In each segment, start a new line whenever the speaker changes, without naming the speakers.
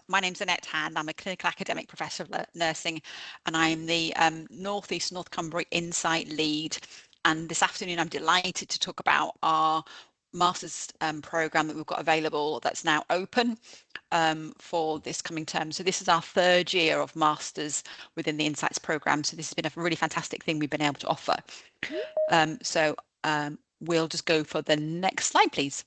My name's Annette Hand. I'm a clinical academic professor of nursing, and I'm the East North Cumbria Insight lead. And this afternoon, I'm delighted to talk about our master's program that we've got available that's now open for this coming term. So this is our third year of masters within the Insights program. So this has been a really fantastic thing we've been able to offer. We'll just go for the next slide, please.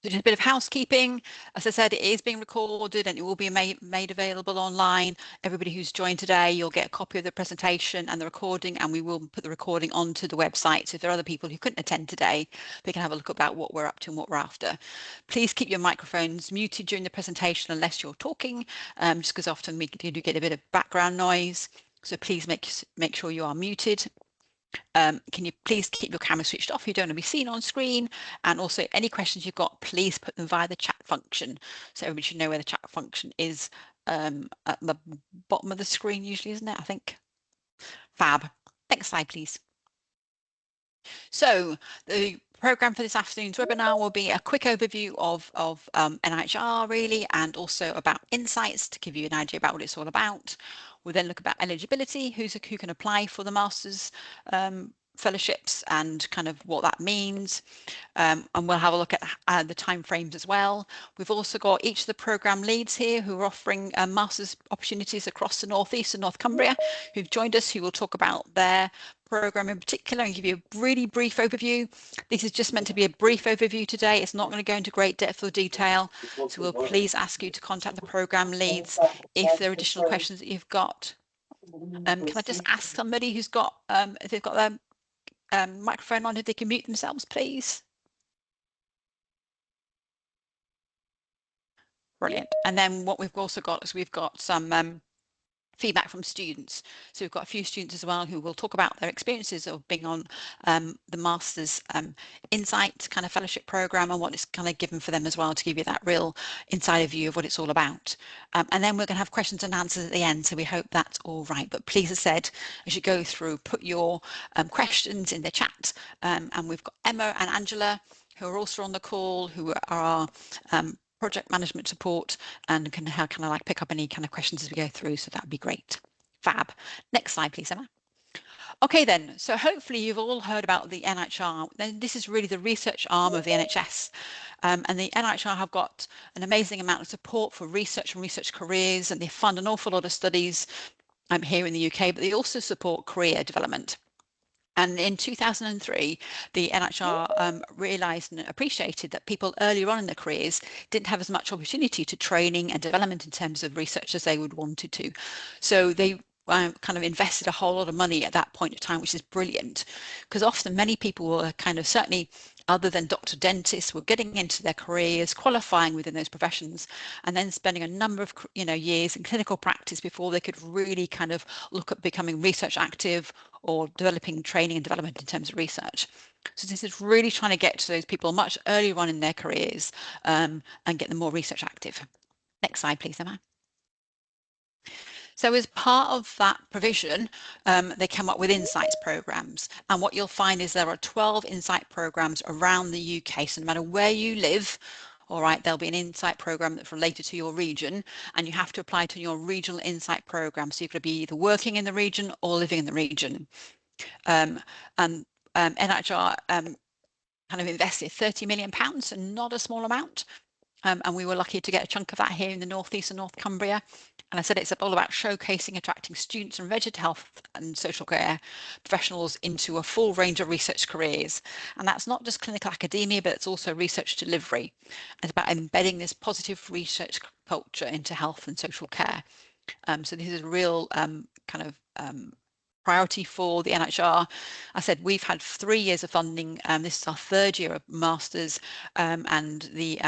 So just a bit of housekeeping. As I said, it is being recorded and it will be made available online. Everybody who's joined today, you'll get a copy of the presentation and the recording, and we will put the recording onto the website. So if there are other people who couldn't attend today, they can have a look about what we're up to and what we're after. Please keep your microphones muted during the presentation unless you're talking, just because often we do get a bit of background noise. So please make sure you are muted. Can you please keep your camera switched off? You don't want to be seen on screen. And also any questions you've got, please put them via the chat function. So everybody should know where the chat function is at the bottom of the screen usually, isn't it? I think. Fab. Next slide, please. So the program for this afternoon's webinar will be a quick overview of NIHR really, and also about insights to give you an idea about what it's all about. We'll then look about eligibility, who can apply for the master's fellowships and kind of what that means. And we'll have a look at the timeframes as well. We've also got each of the program leads here who are offering master's opportunities across the North East and North Cumbria who've joined us, who will talk about their program in particular and give you a really brief overview. This is just meant to be a brief overview today. It's not going to go into great depth or detail. So we'll please ask you to contact the program leads if there are additional questions that you've got. Can I just ask somebody who's got, if they've got their microphone on, if they can mute themselves, please? Brilliant. And then what we've also got is we've got some feedback from students. So we've got a few students as well who will talk about their experiences of being on the Master's Insight kind of fellowship program and what it's kind of given for them as well, to give you that real insider view of what it's all about. And then we're going to have questions and answers at the end, so we hope that's all right. But please, as I said, as you go through, put your questions in the chat. And we've got Emma and Angela who are also on the call, who are our project management support and can kind of like pick up any kind of questions as we go through. So that would be great. Fab. Next slide, please, Emma. Okay, then. So hopefully you've all heard about the NIHR. Then this is really the research arm of the NHS. And the NIHR have got an amazing amount of support for research and research careers, and they fund an awful lot of studies here in the UK, but they also support career development. And in 2003, the NIHR realised and appreciated that people earlier on in their careers didn't have as much opportunity to training and development in terms of research as they would wanted to. So they kind of invested a whole lot of money at that point of time, which is brilliant, because often many people were kind of, certainly other than doctor dentists, were getting into their careers, qualifying within those professions, and then spending a number of years in clinical practice before they could really kind of look at becoming research active or developing training and development in terms of research. So this is really trying to get to those people much earlier on in their careers and get them more research active. Next slide, please, Emma. So as part of that provision, they come up with insights programs. And what you'll find is there are 12 insight programs around the UK. So no matter where you live, all right, there'll be an insight program that's related to your region, and you have to apply to your regional insight program. So you're going to be either working in the region or living in the region. And NIHR kind of invested £30 million, and not a small amount. And we were lucky to get a chunk of that here in the North East and North Cumbria. And I said it's all about showcasing, attracting students and registered health and social care professionals into a full range of research careers. And that's not just clinical academia, but it's also research delivery. It's about embedding this positive research culture into health and social care. So this is a real kind of priority for the NIHR. I said we've had 3 years of funding. This is our third year of masters, and the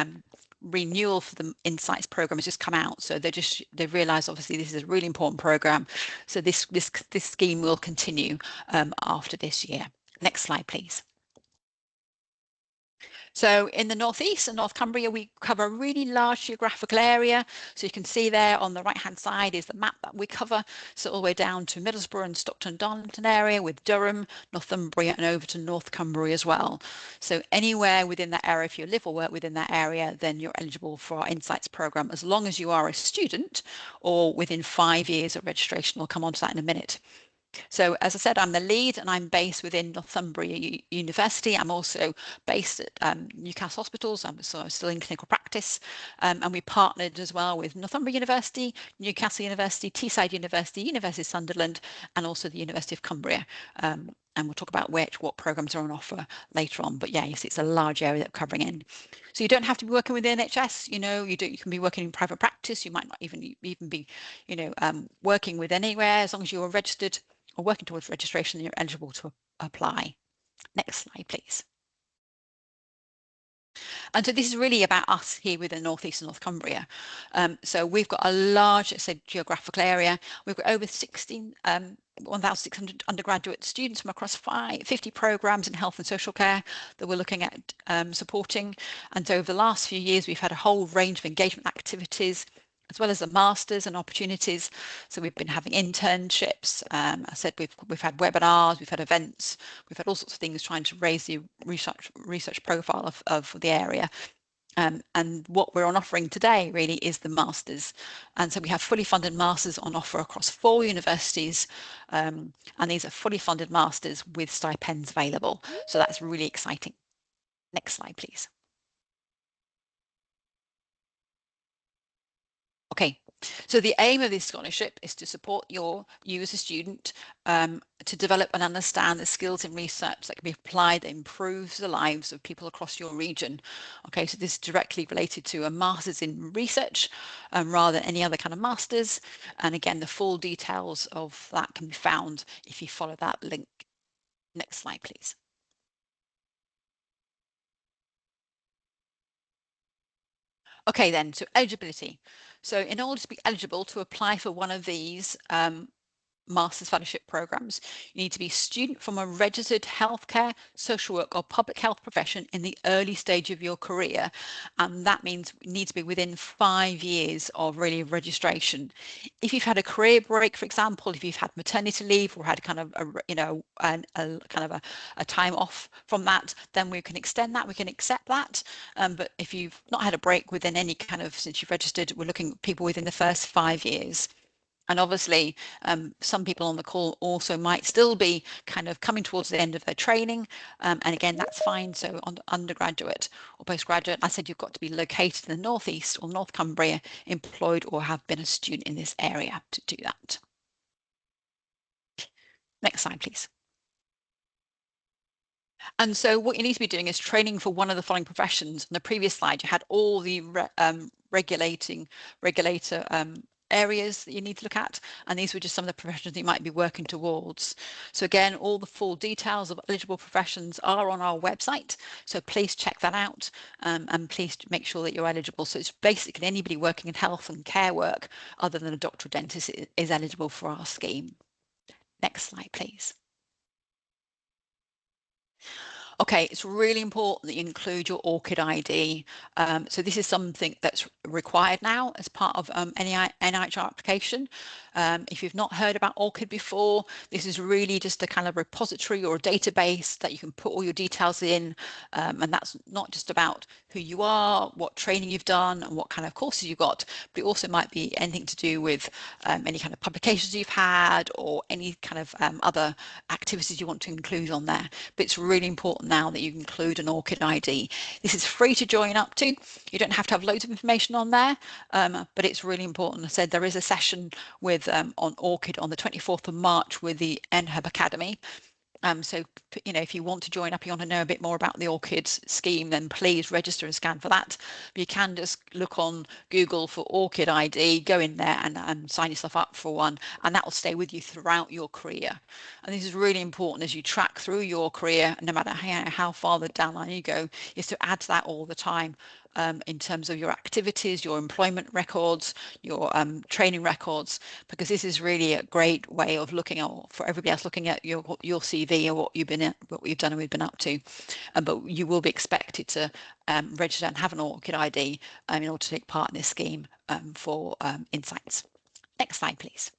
renewal for the Insights program has just come out. So they've realised obviously this is a really important program. So this scheme will continue after this year. Next slide, please. So in the northeast and North Cumbria, we cover a really large geographical area. So you can see there on the right-hand side is the map that we cover. So all the way down to Middlesbrough and Stockton Darlington area with Durham, Northumbria and over to North Cumbria as well. So anywhere within that area, if you live or work within that area, then you're eligible for our Insights program as long as you are a student or within 5 years of registration. We'll come on to that in a minute. So as I said, I'm the lead and I'm based within Northumbria University. I'm also based at Newcastle Hospitals, so I'm still in clinical practice. And we partnered as well with Northumbria University, Newcastle University, Teesside University, University of Sunderland, and also the University of Cumbria. And we'll talk about what programs are on offer later on. But yeah, yes, it's a large area that we're covering in. So you don't have to be working with the NHS, you know, you can be working in private practice. You might not even be, you know, working with anywhere as long as you're registered or working towards registration, you're eligible to apply. Next slide, please. And so this is really about us here within North East and North Cumbria. So we've got a large, say, geographical area. We've got over 1,600 undergraduate students from across 50 programs in health and social care that we're looking at supporting. And so over the last few years, we've had a whole range of engagement activities, as well as the masters and opportunities. So we've been having internships. I said we've had webinars, we've had events, we've had all sorts of things trying to raise the research profile of the area. And what we're on offering today really is the masters. And so we have fully funded masters on offer across 4 universities. And these are fully funded masters with stipends available. So that's really exciting. Next slide, please. Okay, so the aim of this scholarship is to support you as a student to develop and understand the skills in research that can be applied that improves the lives of people across your region. Okay, so this is directly related to a master's in research rather than any other kind of masters. And again, the full details of that can be found if you follow that link. Next slide, please. Okay, then, so eligibility. So in order to be eligible to apply for one of these master's fellowship programs, you need to be a student from a registered healthcare, social work or public health profession in the early stage of your career. And that means you need to be within 5 years of really registration. If you've had a career break, for example, if you've had maternity leave or had kind of a time off from that, then we can extend that, we can accept that. But if you've not had a break within any kind of, since you've registered, we're looking at people within the first 5 years. And obviously, some people on the call also might still be kind of coming towards the end of their training. And again, that's fine. So on undergraduate or postgraduate, I said you've got to be located in the Northeast or North Cumbria, employed or have been a student in this area to do that. Next slide, please. And so what you need to be doing is training for one of the following professions. On the previous slide, you had all the regulator areas that you need to look at, and these were just some of the professions that you might be working towards. So again, all the full details of eligible professions are on our website, so please check that out, and please make sure that you're eligible. So it's basically anybody working in health and care work other than a doctor or dentist is eligible for our scheme. Next slide, please. Okay, it's really important that you include your ORCID ID. So this is something that's required now as part of NIHR application. If you've not heard about ORCID before, this is really just a kind of repository or a database that you can put all your details in. And that's not just about who you are, what training you've done, and what kind of courses you've got, but it also might be anything to do with any kind of publications you've had or any kind of other activities you want to include on there. But it's really important now that you include an ORCID ID. This is free to join up to. You don't have to have loads of information on there, but it's really important. I said there is a session with on ORCID on the 24th of March with the NIHR Academy. So, you know, if you want to join up, you want to know a bit more about the ORCID scheme, then please register and scan for that. But you can just look on Google for ORCID ID, go in there and sign yourself up for one, and that will stay with you throughout your career. And this is really important as you track through your career, no matter how far down the line you go, is to add to that all the time. in terms of your activities, your employment records, your training records, because this is really a great way of looking at, for everybody else looking at your CV and what you've done and we've been up to. But you will be expected to register and have an ORCID ID in order to take part in this scheme for insights. Next slide, please.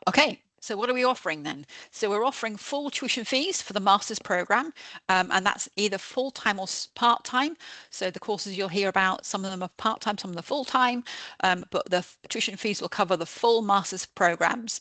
Okay, so what are we offering then? So we're offering full tuition fees for the master's program, and that's either full-time or part-time. So the courses you'll hear about, some of them are part-time, some of them are full-time, but the tuition fees will cover the full master's programs.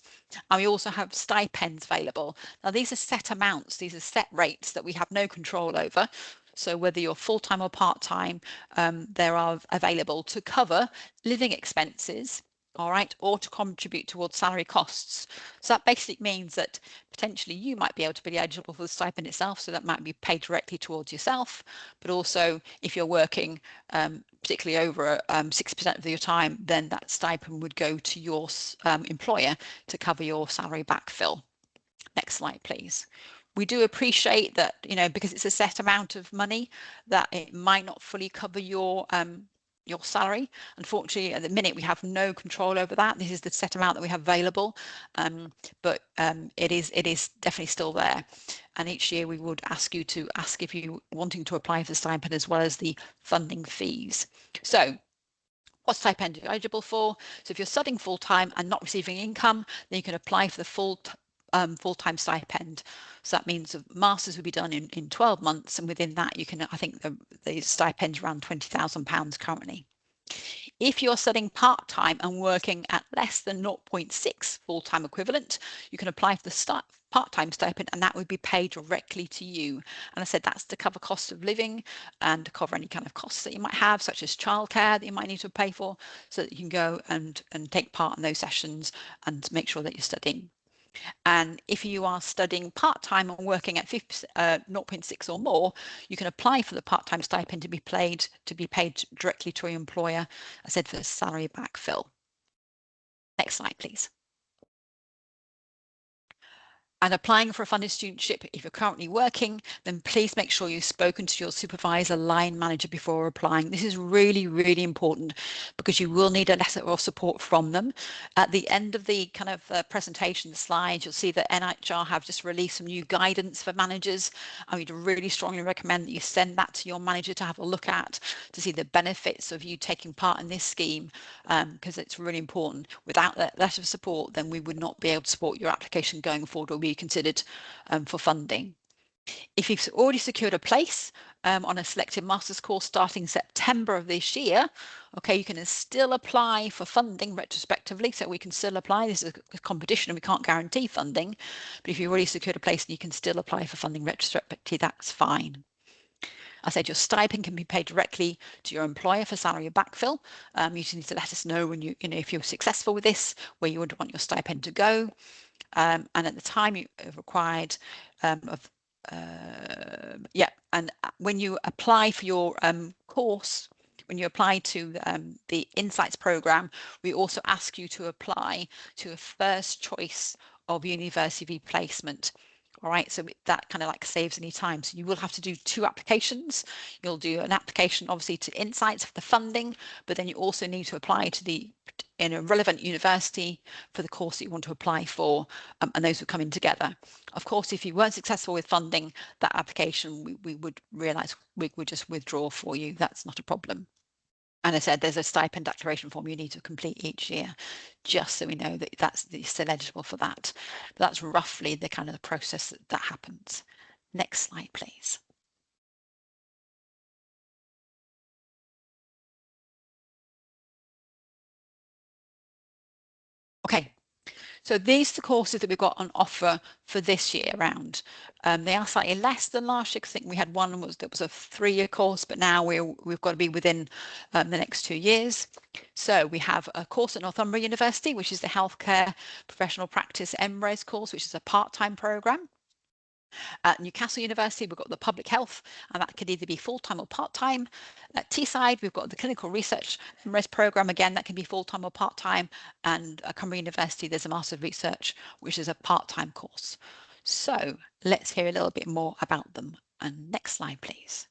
And we also have stipends available. Now these are set amounts, these are set rates that we have no control over. So whether you're full-time or part-time, they are available to cover living expenses, all right, or to contribute towards salary costs. So that basically means that potentially you might be able to be eligible for the stipend itself, so that might be paid directly towards yourself, but also if you're working particularly over 6% of your time, then that stipend would go to your employer to cover your salary backfill. Next slide, please. We do appreciate that, because it's a set amount of money, that it might not fully cover your salary. Unfortunately, at the minute, we have no control over that. This is the set amount that we have available, but it is definitely still there. And each year we would ask you to ask if you wanting to apply for the stipend as well as the funding fees. So what stipend are you eligible for? So if you're studying full-time and not receiving income, then you can apply for the full-time stipend. So that means the masters will be done in 12 months, and within that you can, I think the stipend's around £20,000 currently. If you're studying part-time and working at less than 0.6 full-time equivalent, you can apply for the part-time stipend, and that would be paid directly to you. And I said that's to cover costs of living and to cover any kind of costs that you might have, such as childcare that you might need to pay for, so that you can go and take part in those sessions and make sure that you're studying. And if you are studying part-time and working at 0.6 or more, you can apply for the part-time stipend to be paid directly to your employer, I said, for the salary backfill. Next slide, please. And applying for a funded studentship, if you're currently working, then please make sure you've spoken to your supervisor, line manager before applying. This is really, really important because you will need a letter of support from them. At the end of the kind of presentation slides, you'll see that NIHR have just released some new guidance for managers. I would really strongly recommend that you send that to your manager to have a look at, to see the benefits of you taking part in this scheme, because it's really important. Without that letter of support, then we would not be able to support your application going forward or be considered for funding. If you've already secured a place on a selected master's course starting September of this year, okay, you can still apply for funding retrospectively, so we can still apply. This is a competition and we can't guarantee funding, but if you've already secured a place, you can still apply for funding retrospectively, that's fine. I said your stipend can be paid directly to your employer for salary backfill. You just need to let us know when if you're successful with this, where you would want your stipend to go. And at the time you required and when you apply for your course, when you apply to the Insights program, we also ask you to apply to a first choice of university placement. All right, so that kind of like saves any time. So you will have to do 2 applications. You'll do an application obviously to Insights for the funding, but then you also need to apply to in a relevant university for the course that you want to apply for, and those would come in together. Of course, if you weren't successful with funding that application, we would realise we would just withdraw for you. That's not a problem. And I said there's a stipend declaration form you need to complete each year, just so we know that you're still eligible for that. But that's roughly the kind of the process that happens. Next slide, please. Okay, so these are the courses that we've got on offer for this year round. They are slightly less than last year, because I think we had one that was a 3-year course, but now we've got to be within the next 2 years. So we have a course at Northumbria University, which is the Healthcare Professional Practice MRes course, which is a part-time programme. At Newcastle University, we've got the public health, and that could either be full-time or part-time. At Teesside, we've got the clinical research MRes program, again, that can be full-time or part-time. And at Cumbria University, there's a Master of Research, which is a part-time course. So let's hear a little bit more about them. And next slide, please.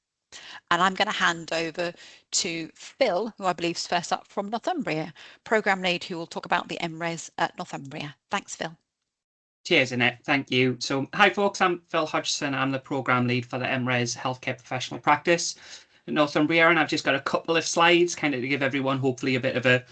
And I'm going to hand over to Phil, who I believe is first up from Northumbria, programme lead, who will talk about the MRes at Northumbria. Thanks, Phil.
Cheers, Annette. Thank you. So, hi folks, I'm Phil Hodgson. I'm the programme lead for the MRes Healthcare Professional Practice at Northumbria, and I've just got a couple of slides kind of to give everyone hopefully a bit of a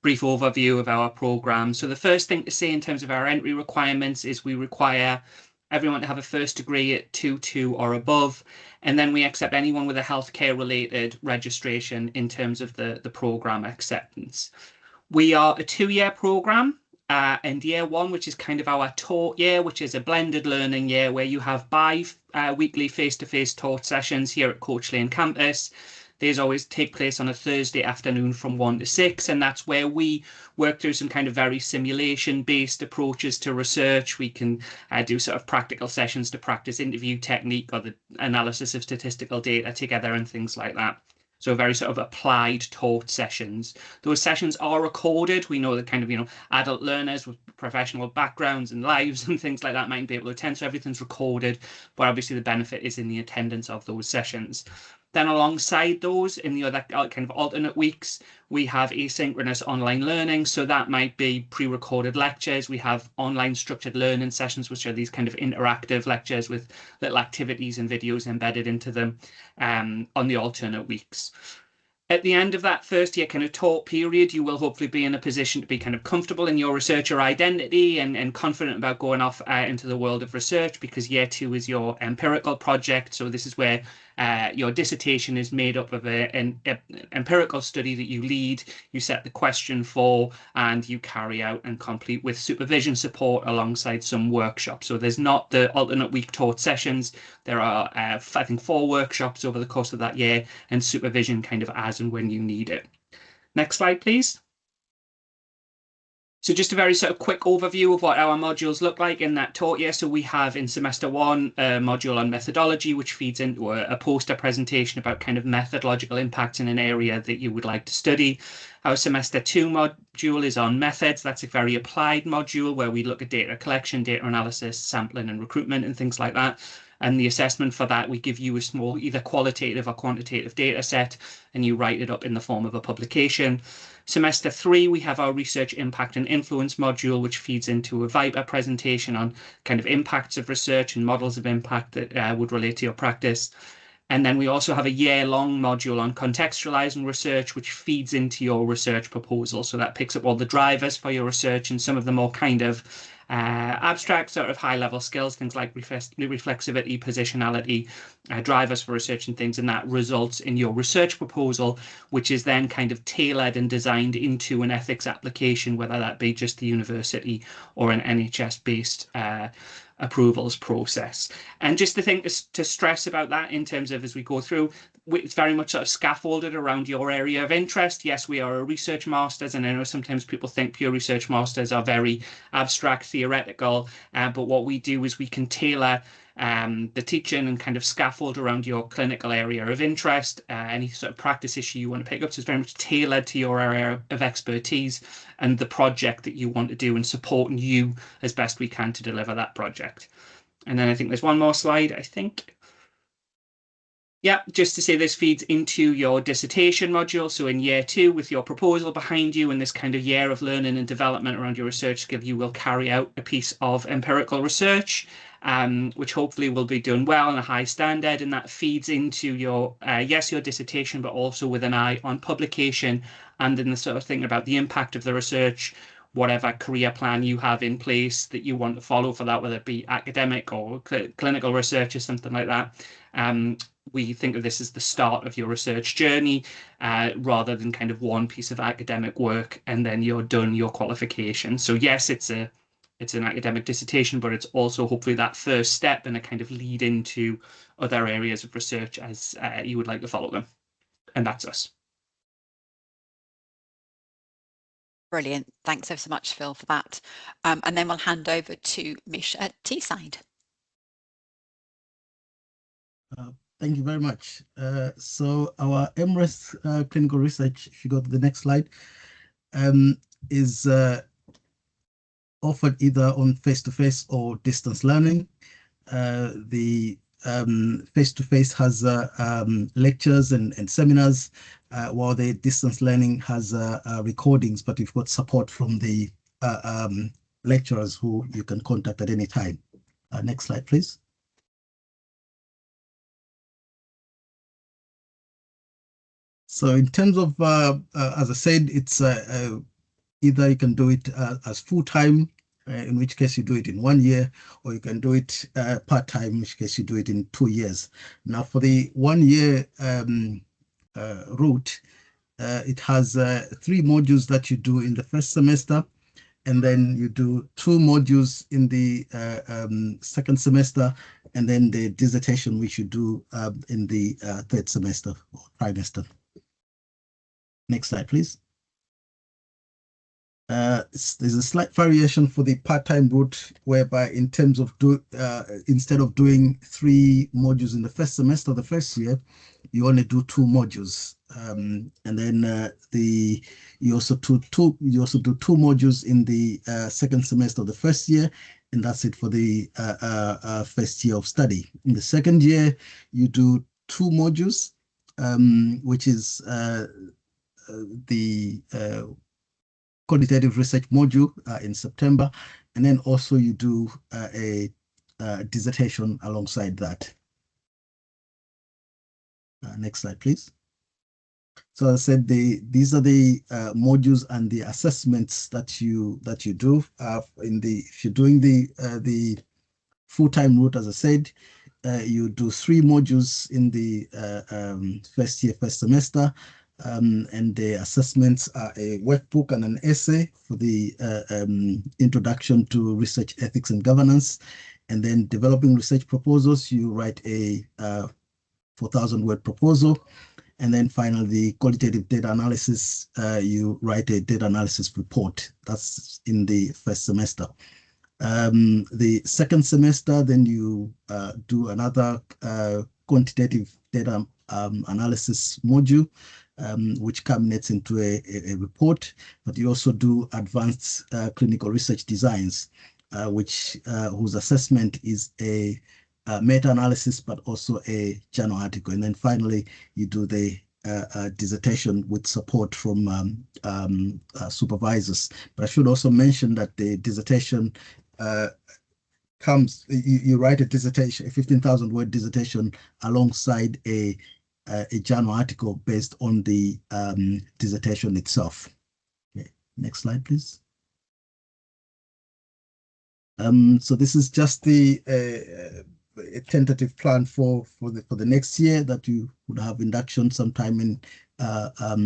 brief overview of our programme. So the first thing to say in terms of our entry requirements is we require everyone to have a first degree at 2-2 or above, and then we accept anyone with a healthcare related registration in terms of the programme acceptance. We are a 2-year programme. And year 1, which is kind of our taught year, which is a blended learning year where you have bi-weekly face-to-face taught sessions here at Coach Lane campus. These always take place on a Thursday afternoon from 1 to 6, and that's where we work through some kind of very simulation-based approaches to research. We can do sort of practical sessions to practice interview technique or the analysis of statistical data together and things like that. So very sort of applied taught sessions. Those sessions are recorded. We know that kind of, adult learners with professional backgrounds and lives and things like that might be able to attend. So everything's recorded, but obviously the benefit is in the attendance of those sessions. Then alongside those, in the other kind of alternate weeks, we have asynchronous online learning. So that might be pre-recorded lectures. We have online structured learning sessions, which are these kind of interactive lectures with little activities and videos embedded into them on the alternate weeks. At the end of that first year kind of taught period, you will hopefully be in a position to be kind of comfortable in your researcher identity and confident about going off into the world of research, because year 2 is your empirical project. So this is where your dissertation is made up of an empirical study that you lead, you set the question for, and you carry out and complete with supervision support alongside some workshops. So there's not the alternate week taught sessions. There are, I think, 4 workshops over the course of that year, and supervision kind of as and when you need it. Next slide, please. So just a very sort of quick overview of what our modules look like in that taught year. So we have in semester 1 a module on methodology, which feeds into a poster presentation about kind of methodological impacts in an area that you would like to study. Our semester 2 module is on methods. That's a very applied module where we look at data collection, data analysis, sampling and recruitment and things like that. And the assessment for that, we give you a small either qualitative or quantitative data set, and you write it up in the form of a publication. Semester 3, we have our research impact and influence module, which feeds into a Viper presentation on kind of impacts of research and models of impact that would relate to your practice. And then we also have a year-long module on contextualizing research, which feeds into your research proposal. So that picks up all the drivers for your research and some of the more kind of abstract sort of high-level skills, things like reflexivity, positionality, drivers for research and things, and that results in your research proposal, which is then kind of tailored and designed into an ethics application, whether that be just the university or an NHS-based approvals process. And just the thing to stress about that in terms of as we go through, it's very much sort of scaffolded around your area of interest. Yes, we are a research masters, and I know sometimes people think pure research masters are very abstract, theoretical, but what we do is we can tailor the teaching and kind of scaffold around your clinical area of interest, any sort of practice issue you want to pick up. So it's very much tailored to your area of expertise and the project that you want to do, and supporting you as best we can to deliver that project. And then I think there's one more slide, I think. Yeah, just to say this feeds into your dissertation module. So in year 2, with your proposal behind you and this kind of year of learning and development around your research skill, you will carry out a piece of empirical research, which hopefully will be done well and a high standard. And that feeds into your, yes, your dissertation, but also with an eye on publication and in the sort of thing about the impact of the research, whatever career plan you have in place that you want to follow for that, whether it be academic or clinical research or something like that. We think of this as the start of your research journey, rather than kind of one piece of academic work and then you're done your qualification. So yes, it's an academic dissertation, but it's also hopefully that first step and a kind of lead into other areas of research as you would like to follow them. And that's us.
Brilliant. Thanks ever so much, Phil, for that. And then we'll hand over to Mish at Teesside.
Thank you very much. So our MRes clinical research, if you go to the next slide, is offered either on face-to-face or distance learning. The face-to-face has lectures and seminars, while the distance learning has recordings, but we've got support from the lecturers who you can contact at any time. Next slide, please. So in terms of, as I said, it's either you can do it as full-time, in which case you do it in 1 year, or you can do it part-time, in which case you do it in 2 years. Now, for the 1 year route, it has 3 modules that you do in the first semester, and then you do 2 modules in the second semester, and then the dissertation, which you do in the third semester or trimester. Next slide, please. There's a slight variation for the part-time route, whereby in terms of instead of doing 3 modules in the first semester, the first year, you only do 2 modules, and then you also do 2 modules in the second semester of the first year, and that's it for the first year of study. In the second year, you do 2 modules, which is the qualitative research module in September, and then also you do a dissertation alongside that. Next slide, please. So as I said, these are the modules and the assessments that you do. If you're doing the full-time route, as I said, you do 3 modules in the first semester. And the assessments are a workbook and an essay for the introduction to research ethics and governance. And then developing research proposals, you write a 4,000-word proposal. And then finally, the qualitative data analysis, you write a data analysis report. That's in the first semester. The second semester, then you do another quantitative data analysis module, which culminates into a report, but you also do advanced clinical research designs, whose assessment is a meta-analysis, but also a journal article. And then finally, you do the dissertation with support from supervisors. But I should also mention that the dissertation you write a dissertation, a 15,000-word dissertation, alongside a journal article based on the dissertation itself. Okay. Next slide, please. So this is just the a tentative plan for the next year, that you would have induction sometime in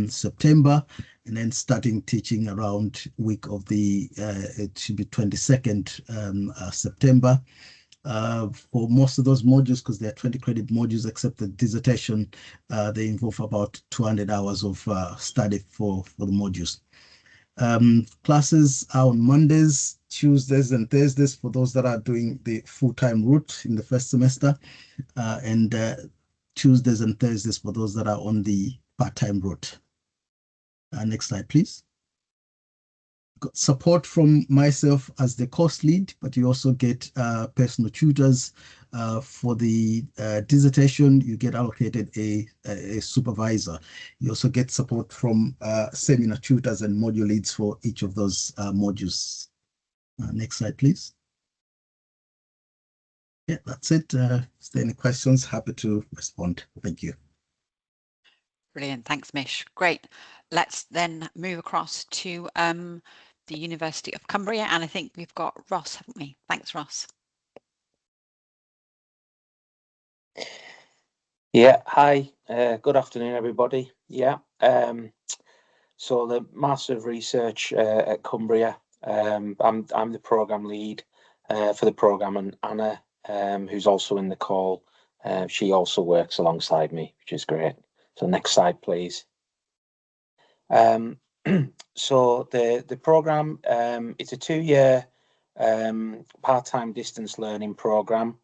September, and then starting teaching around week of the it should be 22nd September. For most of those modules, because they're 20 credit modules, except the dissertation, they involve about 200 hours of study for the modules. Classes are on Mondays, Tuesdays, and Thursdays for those that are doing the full-time route in the first semester, and Tuesdays and Thursdays for those that are on the part-time route. Next slide, please. Got support from myself as the course lead, but you also get personal tutors. For the dissertation, you get allocated a supervisor. You also get support from seminar tutors and module leads for each of those modules. Next slide, please. Yeah, that's it. Is there any questions? Happy to respond. Thank you.
Brilliant. Thanks, Mish. Great. Let's then move across to the University of Cumbria, and I think we've got Ross, haven't we? Thanks, Ross.
Yeah, hi, good afternoon, everybody. Yeah, so the Master of Research at Cumbria, I'm the programme lead for the programme, and Anna, who's also in the call, she also works alongside me, which is great. So next slide, please. So the programme, it's a 2-year part-time distance learning programme.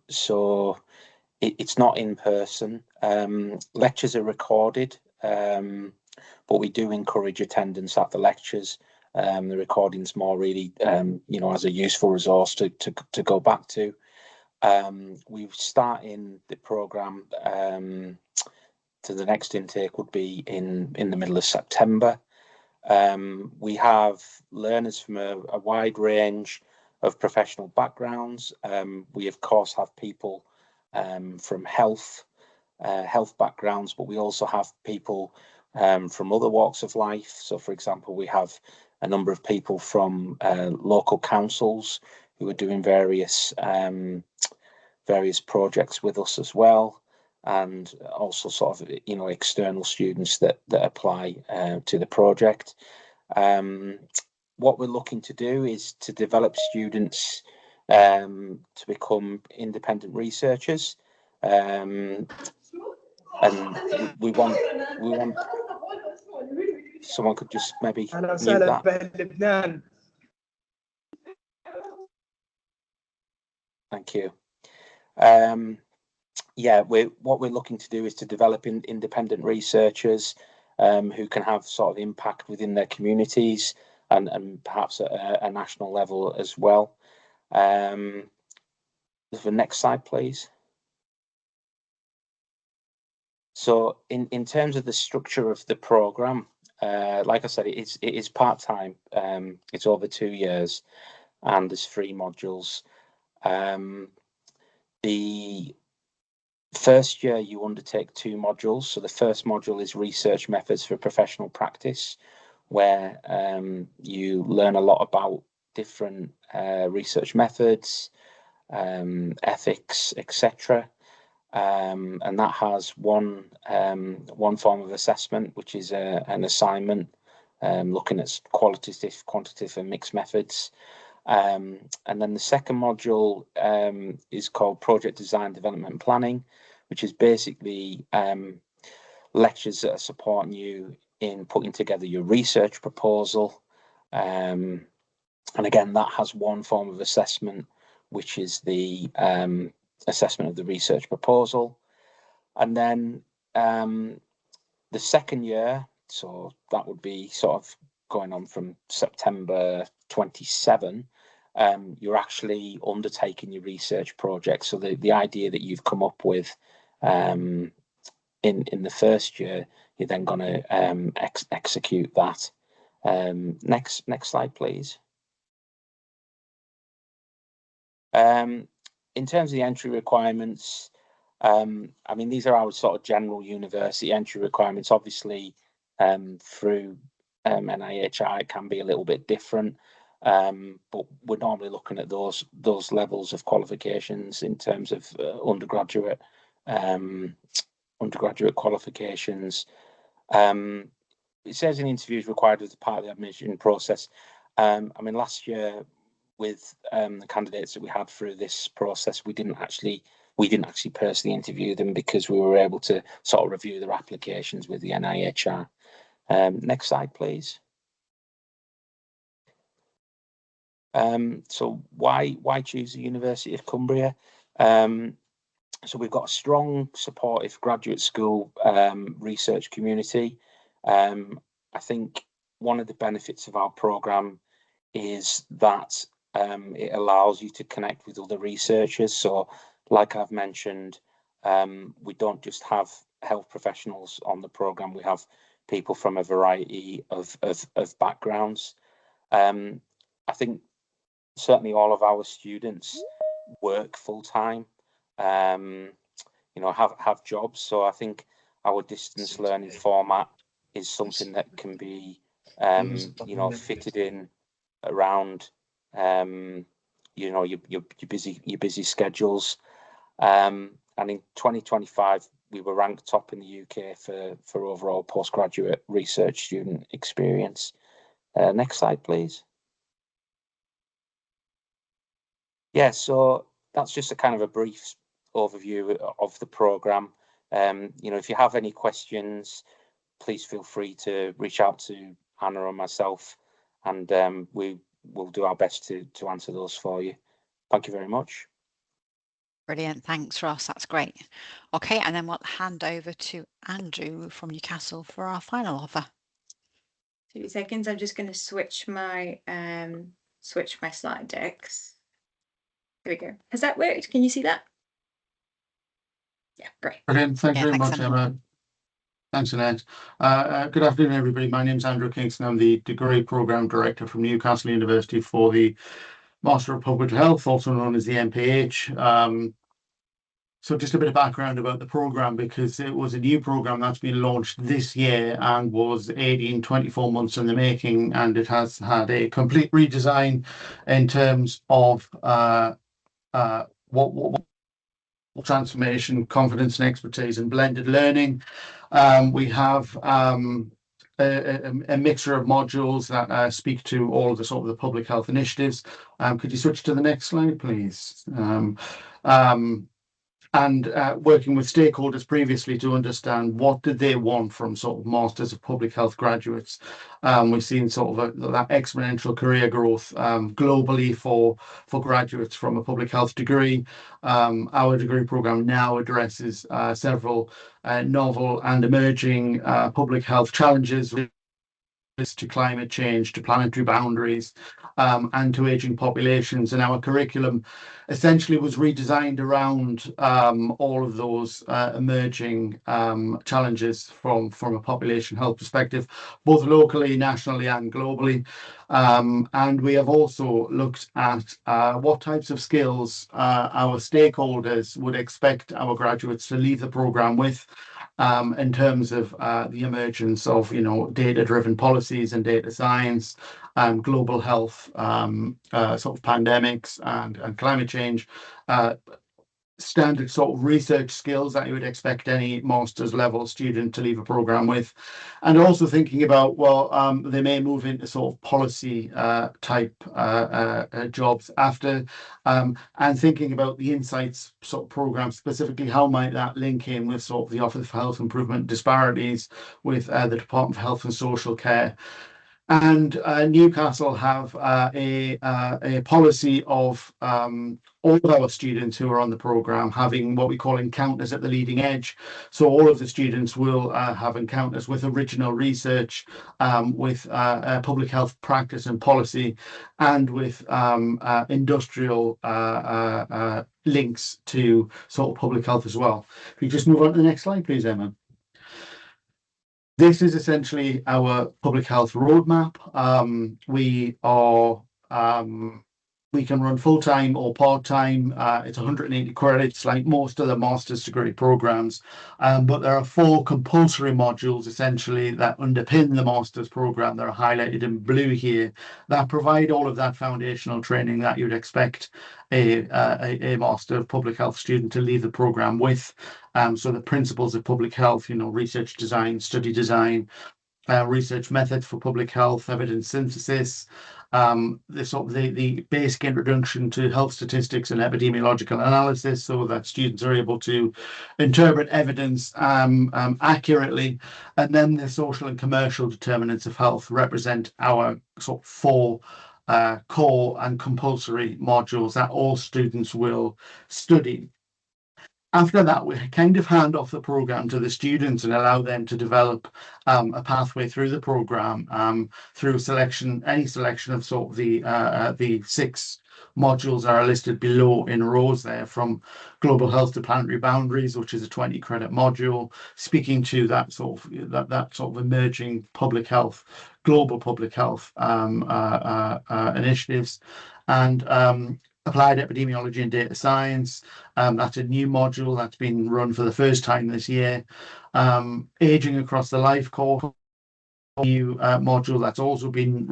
So it's not in person. Lectures are recorded, but we do encourage attendance at the lectures. The recording's more really, you know, as a useful resource to go back to. We're starting the programme, to the next intake would be in the middle of September. We have learners from a wide range of professional backgrounds. We of course have people from health backgrounds, but we also have people from other walks of life. So for example, we have a number of people from local councils who are doing various projects with us as well, and also sort of, you know, external students that apply to the project. What we're looking to do is to develop students to become independent researchers, and we want someone could just maybe mute that. Thank you. Yeah, what we're looking to do is to develop independent researchers who can have sort of impact within their communities and perhaps at a national level as well. The next slide, please. So in terms of the structure of the programme, like I said, it is part-time. It's over 2 years and there's 3 modules. The first year you undertake 2 modules. So the first module is research methods for professional practice, where you learn a lot about different research methods, ethics, etc. And that has one form of assessment, which is an assignment looking at qualitative, quantitative and mixed methods. And then the second module is called Project Design, Development and Planning, which is basically lectures that are supporting you in putting together your research proposal. And again, that has one form of assessment, which is the assessment of the research proposal. And then the second year, so that would be sort of going on from September 27, you're actually undertaking your research project. So the idea that you've come up with in the first year, you're then going to execute that. Next slide, please. In terms of the entry requirements, I mean, these are our sort of general university entry requirements. Obviously, through NIHR, it can be a little bit different, but we're normally looking at those levels of qualifications in terms of undergraduate qualifications. It says in interviews required as part of the admission process. I mean, last year with the candidates that we had through this process, we didn't actually personally interview them because we were able to sort of review their applications with the NIHR. Next slide, please. So why choose the University of Cumbria? So we've got a strong, supportive graduate school research community. I think one of the benefits of our programme is that it allows you to connect with other researchers. So like I've mentioned, we don't just have health professionals on the programme, we have people from a variety of backgrounds. I think certainly all of our students work full-time, you know, have jobs. So I think our distance learning format is something that can be, you know, fitted in around, you know, your busy schedules. And in 2025, we were ranked top in the UK for overall postgraduate research student experience. Next slide, please. Yeah, so that's just a kind of a brief overview of the programme. You know, if you have any questions, please feel free to reach out to Hannah or myself, and we will do our best to answer those for you. Thank you very much.
Brilliant. Thanks, Ross. That's great. Okay, and then we'll hand over to Andrew from Newcastle for our final offer.
2 seconds. I'm just going to switch my slide decks. There we go. Has that worked? Can you see that? Yeah, great.
Brilliant. Thank you very
thanks,
much,
Emma.
Emma. Thanks, Annette. Good afternoon, everybody. My name is Andrew Kingston. I'm the Degree Programme Director from Newcastle University for the Master of Public Health, also known as the MPH. So just a bit of background about the programme, because it was a new programme that's been launched this year and was 24 months in the making, and it has had a complete redesign in terms of what transformation, confidence and expertise and blended learning. We have a mixture of modules that speak to all of the sort of the public health initiatives. Could you switch to the next slide, please? And working with stakeholders previously to understand what did they want from sort of Masters of Public Health graduates. We've seen sort of that exponential career growth globally for graduates from a public health degree. Our degree programme now addresses several novel and emerging public health challenges, to climate change, to planetary boundaries, and to ageing populations. And our curriculum essentially was redesigned around all of those emerging challenges from a population health perspective, both locally, nationally and globally. And we have also looked at what types of skills our stakeholders would expect our graduates to leave the programme with, in terms of the emergence of, data-driven policies and data science, global health, sort of pandemics and climate change, standard sort of research skills that you would expect any master's level student to leave a program with, and also thinking about, they may move into sort of policy type jobs after, and thinking about the insights sort of program specifically, how might that link in with sort of the Office for Health Improvement disparities with the Department of Health and Social Care. And Newcastle have a policy of all of our students who are on the programme having what we call encounters at the leading edge. So all of the students will have encounters with original research, with public health practice and policy, and with industrial links to sort of public health as well. If you just move on to the next slide, please, Emma. This is essentially our public health roadmap. We can run full-time or part-time. It's 180 credits, like most of the master's degree programs. But there are 4 compulsory modules, essentially, that underpin the master's program. They're highlighted in blue here, that provide all of that foundational training that you'd expect a Master of Public Health student to leave the program with. So the principles of public health, research design, study design, research methods for public health, evidence synthesis, the basic introduction to health statistics and epidemiological analysis, so that students are able to interpret evidence accurately. And then the social and commercial determinants of health represent our sort of 4 core and compulsory modules that all students will study. After that, we kind of hand off the program to the students and allow them to develop a pathway through the program, through any selection of sort of the 6 modules are listed below in rows there, from global health to planetary boundaries, which is a 20 credit module, speaking to that sort of emerging public health, global public health initiatives, and applied epidemiology and data science. That's a new module that's been run for the first time this year. Aging across the life course, new module that's also been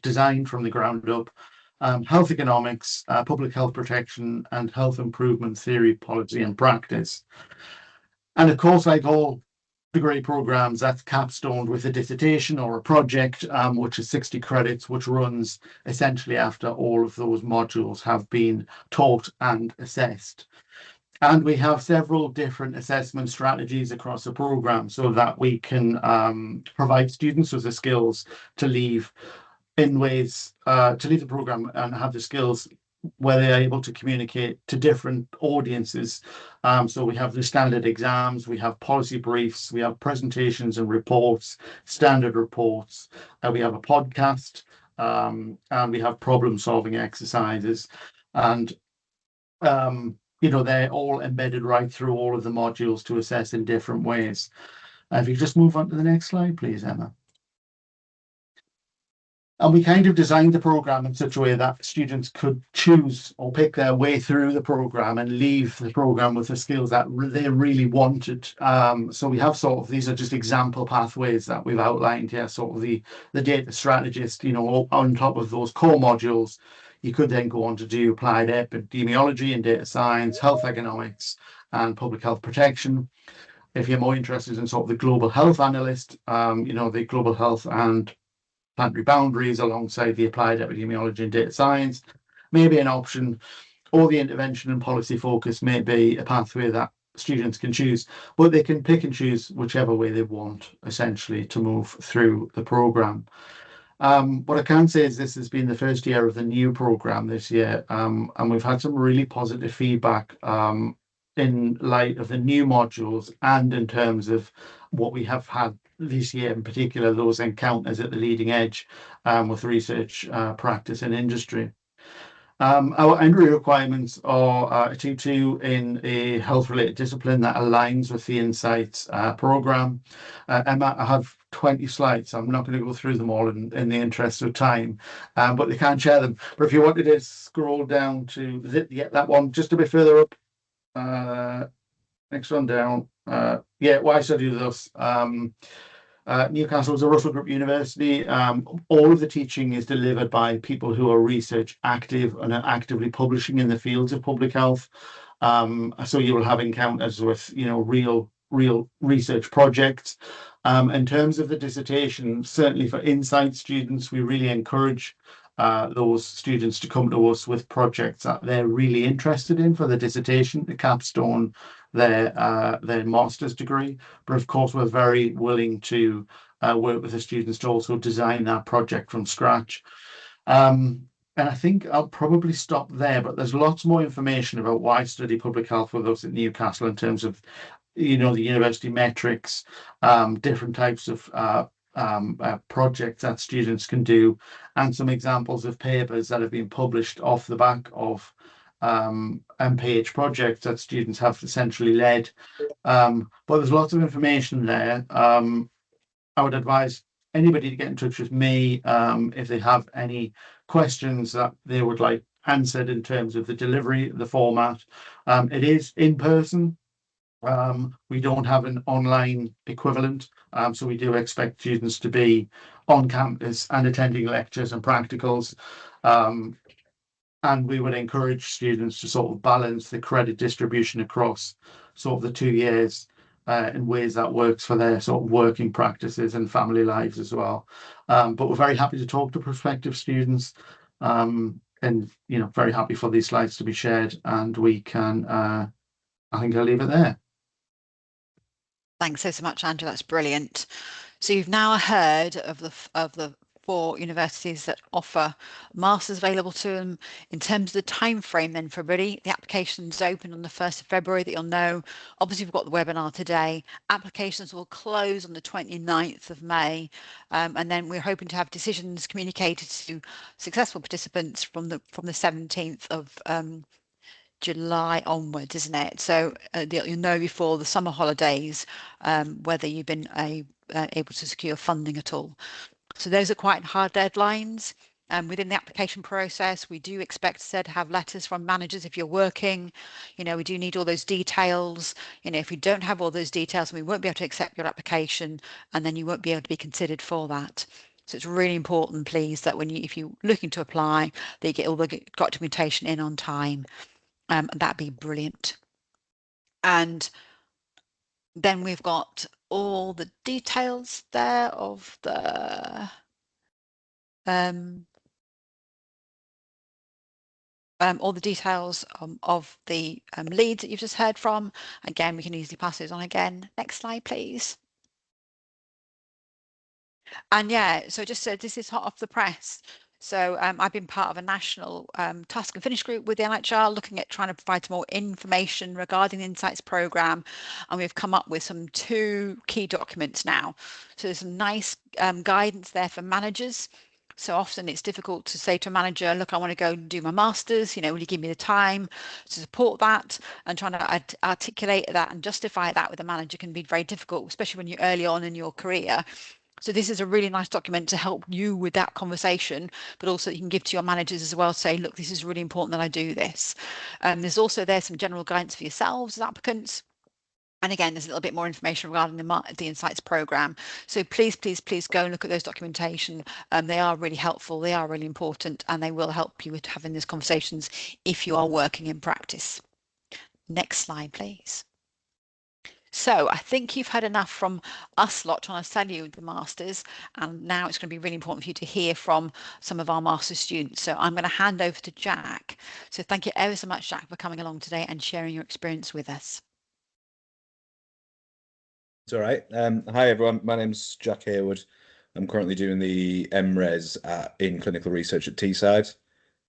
designed from the ground up. Health economics, public health protection, and health improvement theory, policy and practice. And of course, like all degree programs, that's capstoned with a dissertation or a project, which is 60 credits, which runs essentially after all of those modules have been taught and assessed. And we have several different assessment strategies across the program, so that we can provide students with the skills to leave in ways to leave the program and have the skills where they're able to communicate to different audiences. So we have the standard exams, we have policy briefs, we have presentations and reports, standard reports, we have a podcast, and we have problem-solving exercises. And they're all embedded right through all of the modules to assess in different ways. If you just move on to the next slide, please, Emma. And we kind of designed the program in such a way that students could choose or pick their way through the program and leave the program with the skills that they really wanted. So we have sort of, these are just example pathways that we've outlined here, sort of the data strategist, on top of those core modules. You could then go on to do applied epidemiology and data science, health economics, and public health protection. If you're more interested in sort of the global health analyst, the global health and planetary boundaries alongside the applied epidemiology and data science may be an option, or the intervention and policy focus may be a pathway that students can choose, but they can pick and choose whichever way they want, essentially, to move through the programme. What I can say is this has been the first year of the new programme this year, and we've had some really positive feedback in light of the new modules and in terms of what we have had this year, in particular, those encounters at the leading edge with research, practice and industry. Our entry requirements are a 2-2 in a health-related discipline that aligns with the Insights programme. Emma, I have 20 slides. I'm not going to go through them all in the interest of time, but they can share them. But if you wanted to scroll down to that one just a bit further up, next one down. Why study this? Newcastle is a Russell Group university. All of the teaching is delivered by people who are research active and are actively publishing in the fields of public health. So you will have encounters with, real research projects. In terms of the dissertation, certainly for Insight students, we really encourage those students to come to us with projects that they're really interested in for the dissertation, the capstone, their master's degree. But of course, we're very willing to work with the students to also design that project from scratch. And I think I'll probably stop there, but there's lots more information about why study public health with us at Newcastle in terms of, the university metrics, different types of projects that students can do, and some examples of papers that have been published off the back of MPH projects that students have essentially led. But there's lots of information there. I would advise anybody to get in touch with me if they have any questions that they would like answered in terms of the delivery, the format. It is in person. We don't have an online equivalent, so we do expect students to be on campus and attending lectures and practicals. And we would encourage students to sort of balance the credit distribution across sort of the 2 years in ways that works for their sort of working practices and family lives as well. But we're very happy to talk to prospective students, and very happy for these slides to be shared, and we can I think I'll leave it there.
Thanks so much, Andrew. That's brilliant. So you've now heard of the 4 universities that offer masters available to them. In terms of the time frame then for everybody, the application's open on the 1st of February, that you'll know. Obviously, we've got the webinar today. Applications will close on the 29th of May, and then we're hoping to have decisions communicated to successful participants from the 17th of July onwards, isn't it? So you'll know before the summer holidays whether you've been able to secure funding at all. So those are quite hard deadlines. Within the application process, we do expect to have letters from managers if you're working. We do need all those details. If you don't have all those details, we won't be able to accept your application, and then you won't be able to be considered for that. So it's really important, please, that if you're looking to apply, that you get all the documentation in on time. That'd be brilliant. And then we've got all the details there of the all the details of the leads that you've just heard from. Again, we can easily pass those on again. Next slide, please. And yeah, so just this is hot off the press. So I've been part of a national task and finish group with the NIHR looking at trying to provide some more information regarding the Insights programme, and we've come up with some 2 key documents now. So there's some nice guidance there for managers. So often it's difficult to say to a manager, look, I want to go and do my master's, you know, will you give me the time to support that? And trying to articulate that and justify that with a manager can be very difficult, especially when you're early on in your career. So this is a really nice document to help you with that conversation, but also you can give to your managers as well, say, look, this is really important that I do this. There's also some general guidance for yourselves as applicants. And again, there's a little bit more information regarding the Insights programme. So please, please, please go and look at those documentation. They are really helpful, they are really important, and they will help you with having these conversations if you are working in practice. Next slide, please. So I think you've had enough from us lot trying to sell you the masters, and now it's going to be really important for you to hear from some of our master's students. So I'm going to hand over to Jack. So thank you ever so much, Jack, for coming along today and sharing your experience with us.
It's all right. Hi everyone, my name's Jack Hayward. I'm currently doing the MRes in clinical research at Teesside.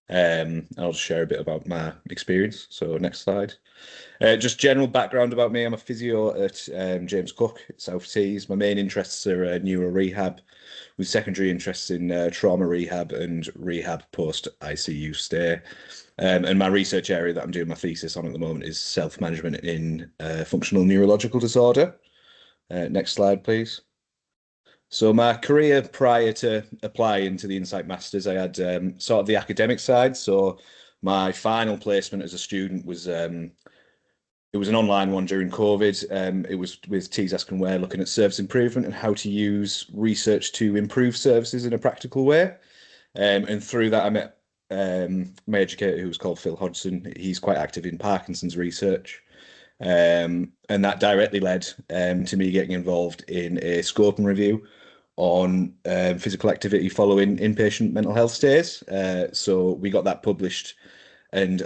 I'll just share a bit about my experience. So next slide. Just general background about me. I'm a physio at James Cook at South Tees. My main interests are neuro rehab, with secondary interests in trauma rehab and rehab post ICU stay. And my research area that I'm doing my thesis on at the moment is self-management in functional neurological disorder. Next slide, please. So my career prior to applying to the Insight Masters, I had sort of the academic side. So my final placement as a student was it was an online one during COVID. It was with Tees Askin Ware looking at service improvement and how to use research to improve services in a practical way. And through that, I met my educator, who was called Phil Hodgson. He's quite active in Parkinson's research. And that directly led to me getting involved in a scoping review on physical activity following inpatient mental health stays. So we got that published, and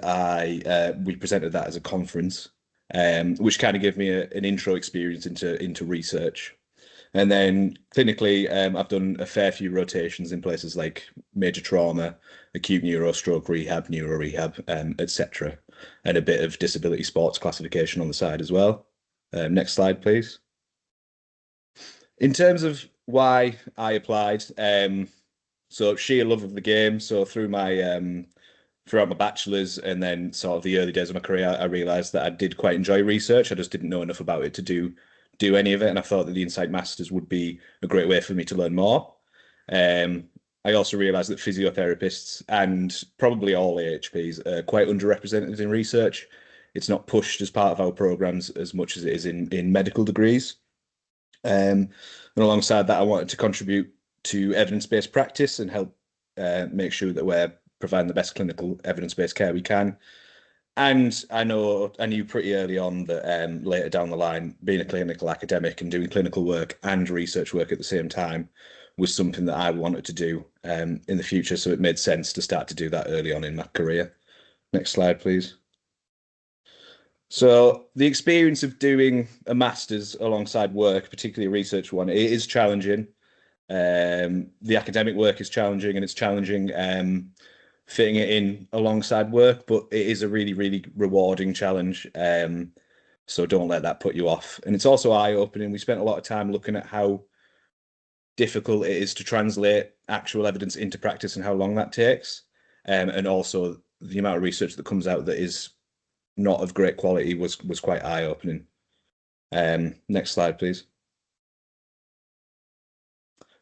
we presented that as a conference, which kind of gave me an intro experience into research. And then clinically, I've done a fair few rotations in places like major trauma, acute neuro, stroke rehab, neuro rehab, etc., and a bit of disability sports classification on the side as well. Next slide, please. In terms of why I applied, so sheer love of the game. So through my throughout my bachelor's and then sort of the early days of my career, I realised that I did quite enjoy research. I just didn't know enough about it to do any of it, and I thought that the Insight Masters would be a great way for me to learn more. I also realised that physiotherapists and probably all AHPs are quite underrepresented in research. It's not pushed as part of our programmes as much as it is in medical degrees. And alongside that, I wanted to contribute to evidence-based practice and help make sure that we're providing the best clinical evidence-based care we can. And I knew pretty early on that later down the line, being a clinical academic and doing clinical work and research work at the same time was something that I wanted to do in the future. So it made sense to start to do that early on in my career. Next slide, please. So the experience of doing a master's alongside work, particularly a research one, it is challenging. The academic work is challenging, and it's challenging fitting it in alongside work, but it is a really, really rewarding challenge. So don't let that put you off. And it's also eye-opening. We spent a lot of time looking at how difficult it is to translate actual evidence into practice and how long that takes. And also the amount of research that comes out that is not of great quality was quite eye-opening. Next slide, please.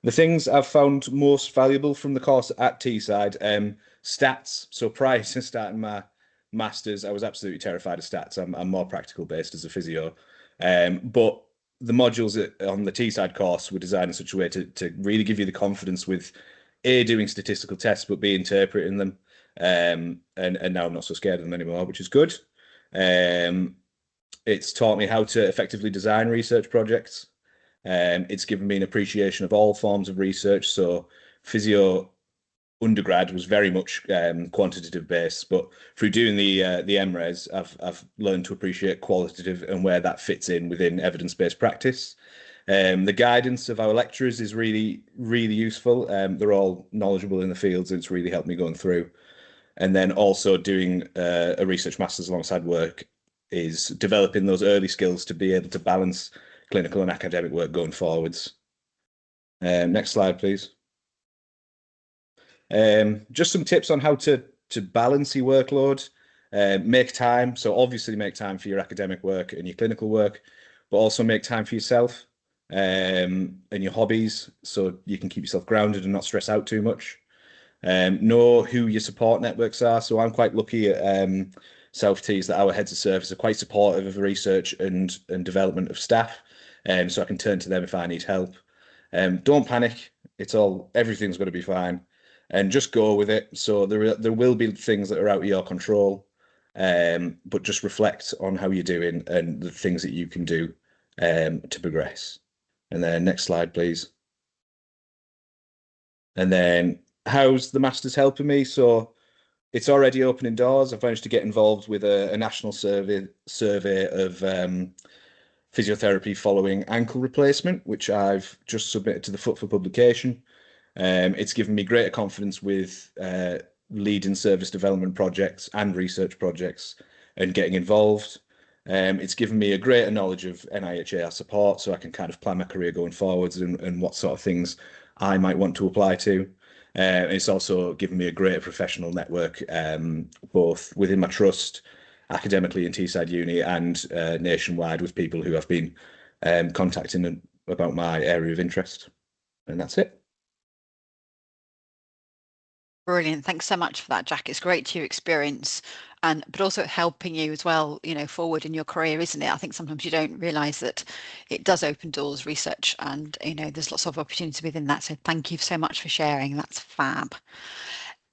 The things I've found most valuable from the course at Teesside, stats. So prior to starting my masters, I was absolutely terrified of stats. I'm more practical based as a physio, but the modules on the Teesside course were designed in such a way to really give you the confidence with A, doing statistical tests, but B, interpreting them. And now I'm not so scared of them anymore, which is good. It's taught me how to effectively design research projects. It's given me an appreciation of all forms of research. So physio undergrad was very much quantitative based, but through doing the MRes, I've learned to appreciate qualitative and where that fits in within evidence-based practice. The guidance of our lecturers is really, really useful. They're all knowledgeable in the fields, and it's really helped me going through. And then also doing a research master's alongside work is developing those early skills to be able to balance clinical and academic work going forwards. Next slide, please. Just some tips on how to balance your workload. Make time. So obviously make time for your academic work and your clinical work, but also make time for yourself and your hobbies so you can keep yourself grounded and not stress out too much. Know who your support networks are. So I'm quite lucky at Self-T's that our heads of service are quite supportive of research and development of staff, so I can turn to them if I need help. Don't panic. Everything's going to be fine, and just go with it. So there will be things that are out of your control, but just reflect on how you're doing and the things that you can do to progress. And then next slide, please. And then how's the Masters helping me? So it's already opening doors. I've managed to get involved with a national survey of physiotherapy following ankle replacement, which I've just submitted to the Foot for publication. It's given me greater confidence with leading service development projects and research projects and getting involved. It's given me a greater knowledge of NIHR support, so I can kind of plan my career going forwards and what sort of things I might want to apply to. It's also given me a greater professional network, both within my trust, academically in Teesside Uni, and nationwide with people who have been contacting about my area of interest. And that's it.
Brilliant. Thanks so much for that, Jack. It's great to hear experience, but also helping you as well, forward in your career, isn't it? I think sometimes you don't realise that it does open doors, research, and there's lots of opportunity within that. So thank you so much for sharing. That's fab.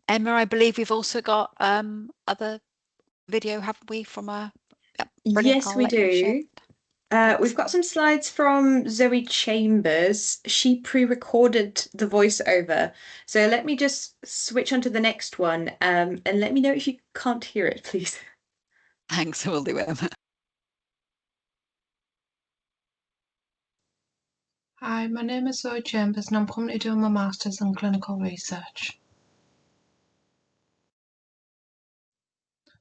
Emma, I believe we've also got other video, haven't we, from a
Yes, we do. We've got some slides from Zoe Chambers. She pre-recorded the voiceover. So let me just switch on to the next one and let me know if you can't hear it, please.
Thanks, we'll do, Emma.
Hi, my name is Zoe Chambers and I'm currently doing my Masters in Clinical Research.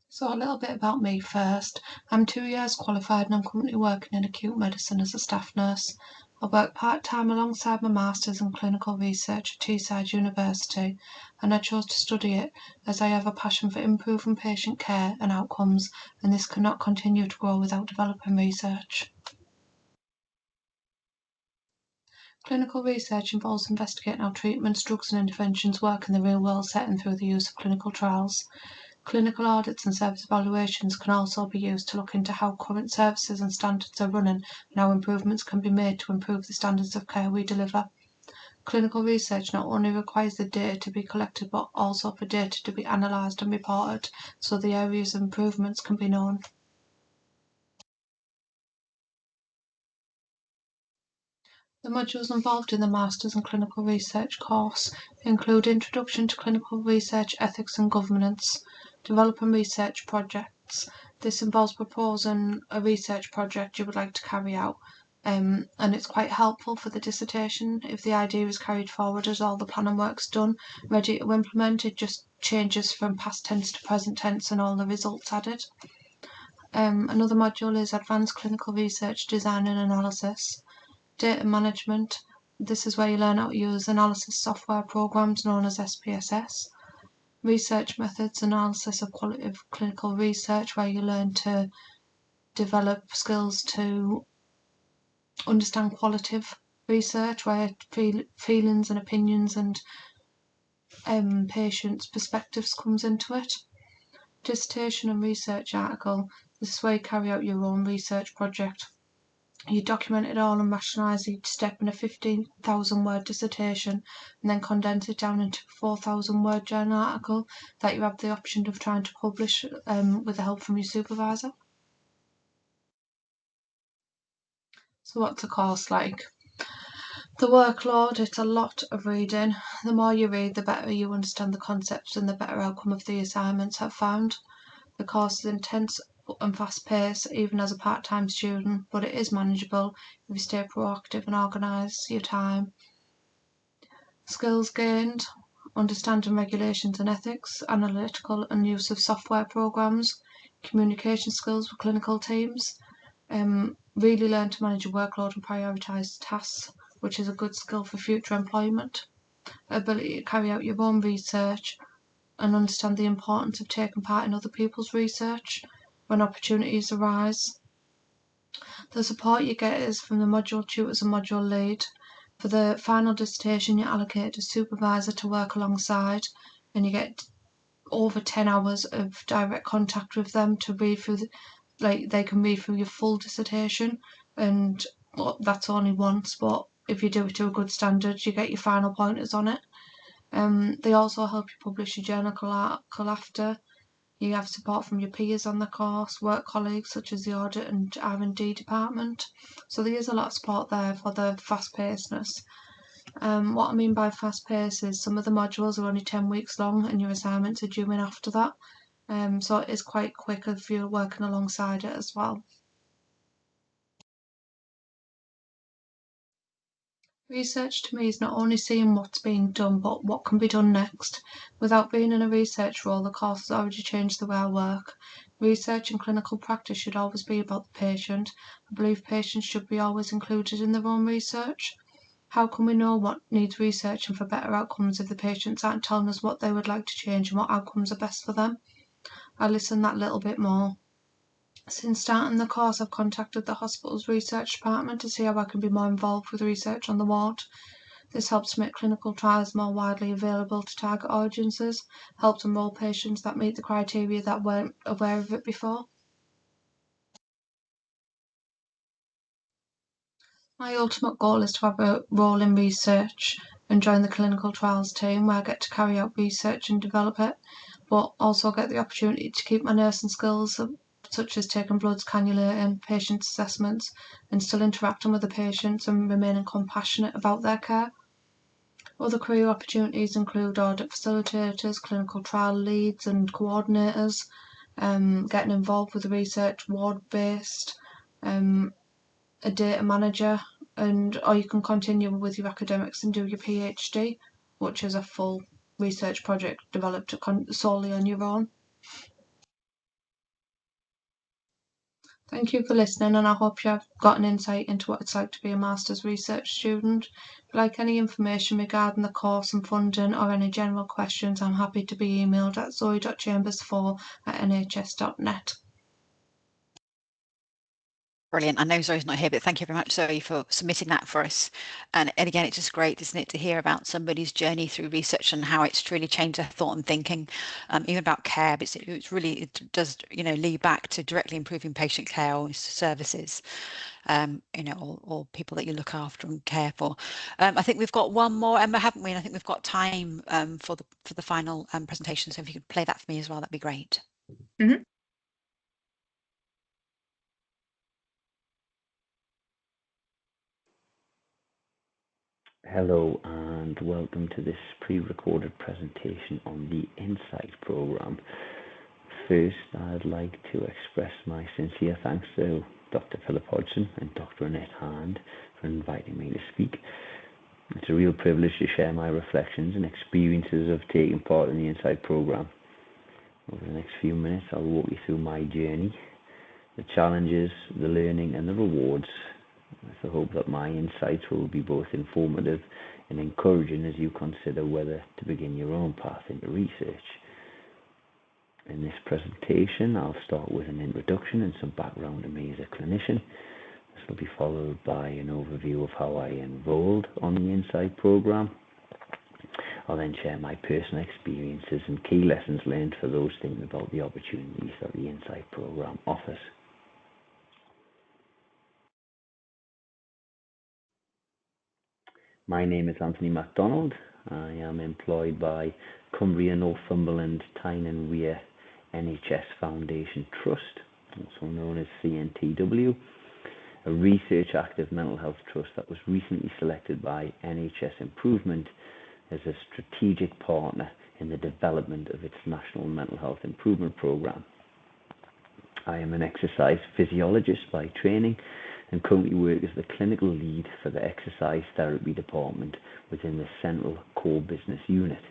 So a little bit about me first. I'm 2 years qualified and I'm currently working in acute medicine as a staff nurse. I work part-time alongside my Masters in Clinical Research at Teesside University, and I chose to study it as I have a passion for improving patient care and outcomes, and this cannot continue to grow without developing research. Clinical research involves investigating how treatments, drugs and interventions work in the real-world setting through the use of clinical trials. Clinical audits and service evaluations can also be used to look into how current services and standards are running and how improvements can be made to improve the standards of care we deliver. Clinical research not only requires the data to be collected but also for data to be analysed and reported so the areas of improvements can be known. The modules involved in the Masters in Clinical Research course include Introduction to Clinical Research Ethics and Governance, Developing Research Projects. This involves proposing a research project you would like to carry out, and it's quite helpful for the dissertation if the idea is carried forward as all the planning work's done, ready to implement. It just changes from past tense to present tense and all the results added. Another module is Advanced Clinical Research Design and Analysis. Data management. This is where you learn how to use analysis software programs known as SPSS. Research methods, analysis of qualitative clinical research, where you learn to develop skills to understand qualitative research, where feelings and opinions and patients' perspectives comes into it. Dissertation and research article. This is where you carry out your own research project. You document it all and rationalise each step in a 15,000 word dissertation and then condense it down into a 4,000 word journal article that you have the option of trying to publish with the help from your supervisor. So what's the course like? The workload, it's a lot of reading. The more you read, the better you understand the concepts and the better outcome of the assignments have found. The course is intense and fast pace, even as a part-time student, but it is manageable if you stay proactive and organise your time. Skills gained: understanding regulations and ethics, analytical and use of software programs, communication skills with clinical teams, really learn to manage your workload and prioritise tasks, which is a good skill for future employment. Ability to carry out your own research and understand the importance of taking part in other people's research when opportunities arise. The support you get is from the module tutors and module lead. For the final dissertation, you're allocated a supervisor to work alongside, and you get over 10 hours of direct contact with them to read through, they can read through your full dissertation, and that's only once, but if you do it to a good standard, you get your final pointers on it. They also help you publish your journal after. You have support from your peers on the course, work colleagues such as the audit and R&D department. So there is a lot of support there for the fast-pacedness. What I mean by fast-paced is some of the modules are only 10 weeks long and your assignments are due in after that. So it is quite quick if you're working alongside it as well. Research to me is not only seeing what's being done, but what can be done next. Without being in a research role, the course has already changed the way I work. Research and clinical practice should always be about the patient. I believe patients should be always included in their own research. How can we know what needs researching for better outcomes if the patients aren't telling us what they would like to change and what outcomes are best for them? I listen that little bit more. Since starting the course, I've contacted the hospital's research department to see how I can be more involved with research on the ward. This helps to make clinical trials more widely available to target audiences, helps enrol patients that meet the criteria that weren't aware of it before. My ultimate goal is to have a role in research and join the clinical trials team where I get to carry out research and develop it, but also get the opportunity to keep my nursing skills, such as taking bloods, cannulating, patient assessments, and still interacting with the patients and remaining compassionate about their care. Other career opportunities include audit facilitators, clinical trial leads and coordinators, getting involved with research ward-based, a data manager, or you can continue with your academics and do your PhD, which is a full research project developed solely on your own. Thank you for listening, and I hope you have got an insight into what it's like to be a master's research student. If you'd like any information regarding the course and funding or any general questions, I'm happy to be emailed at zoe.chambers4@nhs.net.
Brilliant. I know Zoe's not here, but thank you very much, Zoe, for submitting that for us. And again, it's just great, isn't it, to hear about somebody's journey through research and how it's really changed their thought and thinking, even about care. But it does, lead back to directly improving patient care or services, or people that you look after and care for. I think we've got one more, Emma, haven't we? And I think we've got time for the final presentation. So if you could play that for me as well, that'd be great.
Mm-hmm.
Hello and welcome to this pre-recorded presentation on the INSIGHT program. First, I'd like to express my sincere thanks to Dr. Philip Hodgson and Dr. Annette Hand for inviting me to speak. It's a real privilege to share my reflections and experiences of taking part in the INSIGHT program. Over the next few minutes, I'll walk you through my journey, the challenges, the learning and the rewards, with the hope that my insights will be both informative and encouraging as you consider whether to begin your own path into research. In this presentation, I'll start with an introduction and some background on me as a clinician. This will be followed by an overview of how I enrolled on the INSIGHT program. I'll then share my personal experiences and key lessons learned for those thinking about the opportunities that the INSIGHT program offers. My name is Anthony MacDonald. I am employed by Cumbria, Northumberland, Tyne and Wear NHS Foundation Trust, also known as CNTW, a research active mental health trust that was recently selected by NHS Improvement as a strategic partner in the development of its National Mental Health Improvement Programme. I am an exercise physiologist by training and currently work as the clinical lead for the exercise therapy department within the Central Core Business Unit,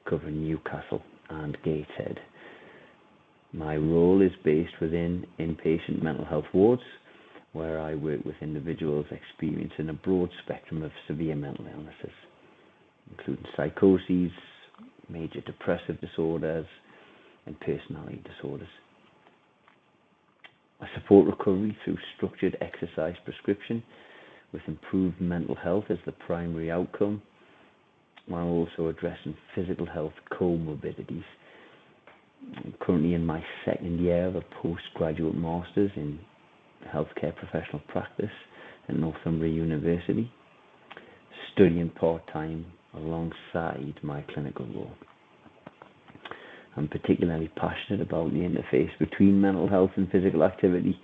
covering Newcastle and Gateshead. My role is based within inpatient mental health wards, where I work with individuals experiencing a broad spectrum of severe mental illnesses, including psychoses, major depressive disorders, and personality disorders. I support recovery through structured exercise prescription with improved mental health as the primary outcome, while also addressing physical health comorbidities. I'm currently in my second year of a postgraduate master's in healthcare professional practice at North Cumbria University, studying part-time alongside my clinical role. I'm particularly passionate about the interface between mental health and physical activity,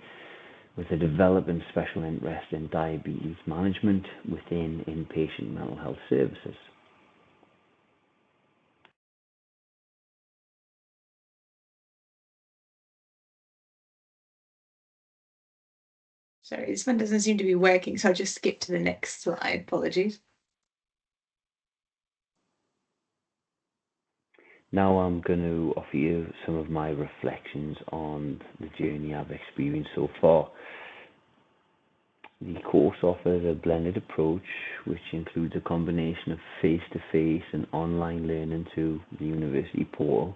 with a developing special interest in diabetes management within inpatient mental health services.
Sorry, this one doesn't seem to be working, so I'll just skip to the next slide. Apologies.
Now I'm going to offer you some of my reflections on the journey I've experienced so far. The course offers a blended approach, which includes a combination of face-to-face and online learning through the university portal.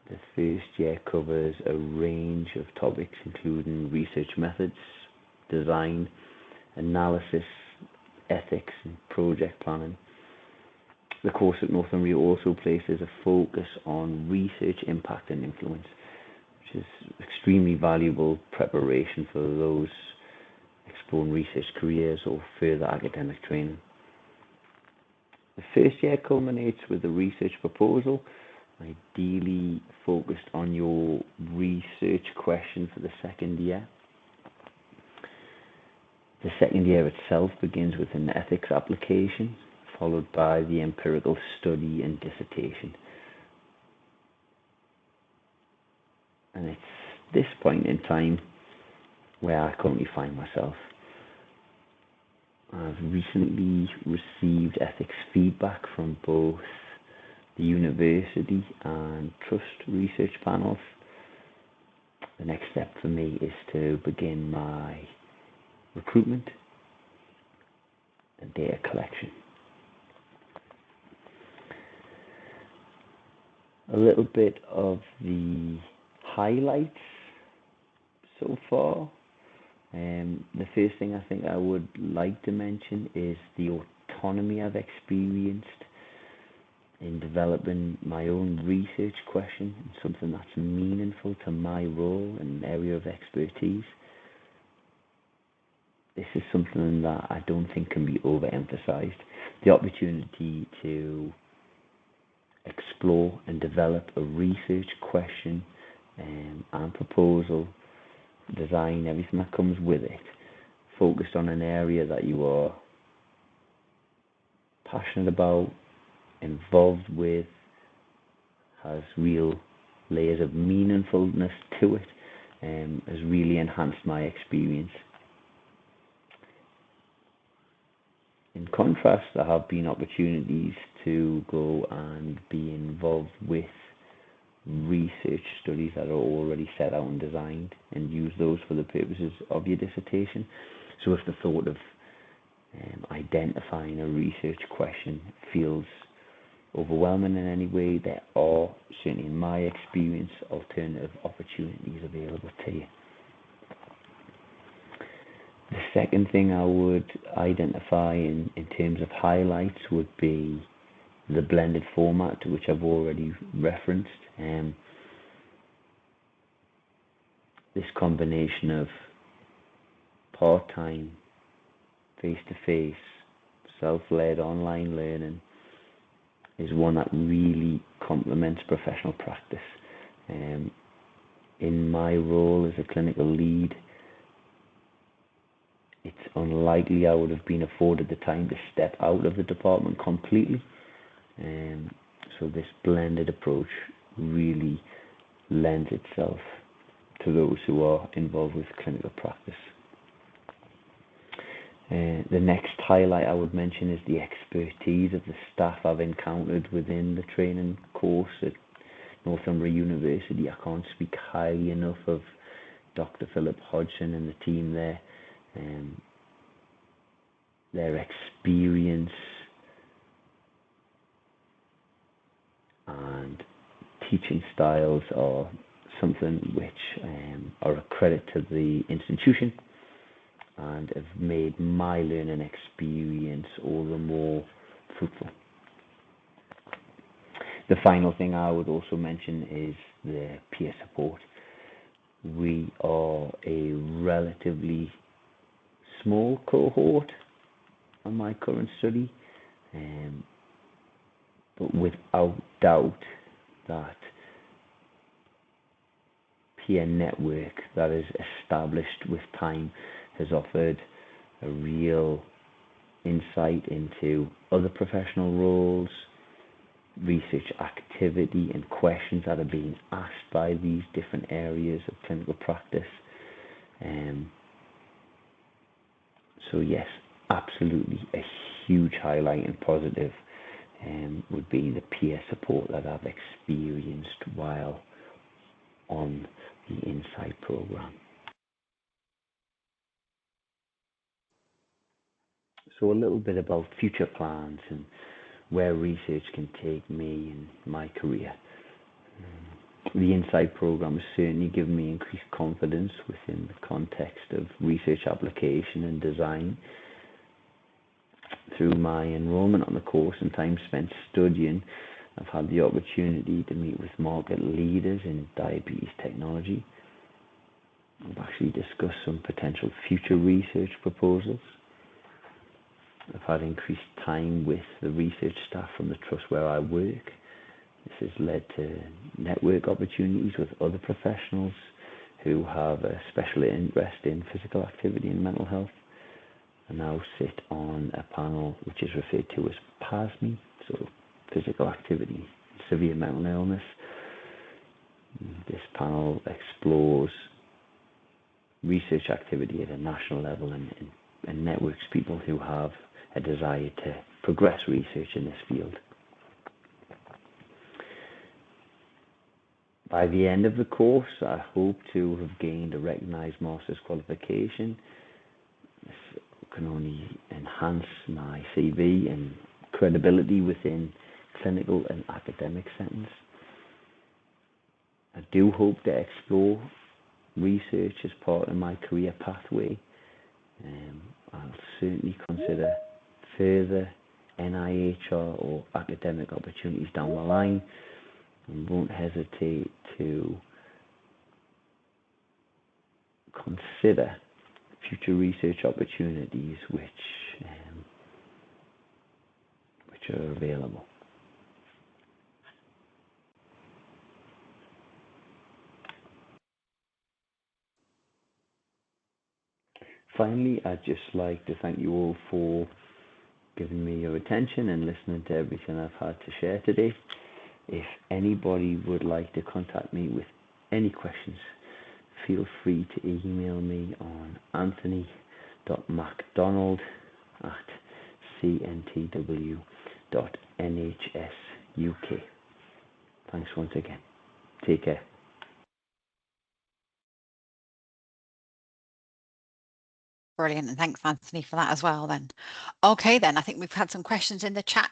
The first year covers a range of topics, including research methods, design, analysis, ethics, and project planning. The course at North Cumbria also places a focus on research impact and influence, which is extremely valuable preparation for those exploring research careers or further academic training. The first year culminates with a research proposal, ideally focused on your research question for the second year. The second year itself begins with an ethics application, followed by the empirical study and dissertation. And it's this point in time where I currently find myself. I've recently received ethics feedback from both the university and trust research panels. The next step for me is to begin my recruitment and data collection. A little bit of the highlights so far. The first thing I think I would like to mention is the autonomy I've experienced in developing my own research question, something that's meaningful to my role and area of expertise. This is something that I don't think can be overemphasized. The opportunity to explore and develop a research question and proposal, design, everything that comes with it, focused on an area that you are passionate about, involved with, has real layers of meaningfulness to it, has really enhanced my experience. In contrast, there have been opportunities to go and be involved with research studies that are already set out and designed and use those for the purposes of your dissertation. So if the thought of identifying a research question feels overwhelming in any way, there are, certainly in my experience, alternative opportunities available to you. The second thing I would identify in terms of highlights would be the blended format, to which I've already referenced. This combination of part-time, face-to-face, self-led online learning is one that really complements professional practice. In my role as a clinical lead, it's unlikely I would have been afforded the time to step out of the department completely. So this blended approach really lends itself to those who are involved with clinical practice. The next highlight I would mention is the expertise of the staff I've encountered within the training course at Northumbria University. I can't speak highly enough of Dr. Philip Hodgson and the team there. Their experience and teaching styles are something which are a credit to the institution and have made my learning experience all the more fruitful. The final thing I would also mention is the peer support. We are a relatively small cohort on my current study, but without doubt that peer network that is established with time has offered a real insight into other professional roles, research activity and questions that are being asked by these different areas of clinical practice. So yes, absolutely a huge highlight and positive would be the peer support that I've experienced while on the Insight program. So a little bit about future plans and where research can take me in my career. The Insight program has certainly given me increased confidence within the context of research application and design. Through my enrollment on the course and time spent studying, I've had the opportunity to meet with market leaders in diabetes technology. I've actually discussed some potential future research proposals. I've had increased time with the research staff from the trust where I work. This has led to network opportunities with other professionals who have a special interest in physical activity and mental health. I now sit on a panel which is referred to as PASME, so physical activity, severe mental illness. This panel explores research activity at a national level and networks people who have a desire to progress research in this field. By the end of the course, I hope to have gained a recognised master's qualification. This can only enhance my CV and credibility within clinical and academic settings. I do hope to explore research as part of my career pathway. I'll certainly consider further NIHR or academic opportunities down the line and won't hesitate to consider future research opportunities which are available. Finally, I'd just like to thank you all for giving me your attention and listening to everything I've had to share today. If anybody would like to contact me with any questions, feel free to email me on anthony.macdonald@cntw.nhsuk. Thanks once again. Take care.
Brilliant, and thanks Anthony for that as well then. Okay then, I think we've had some questions in the chat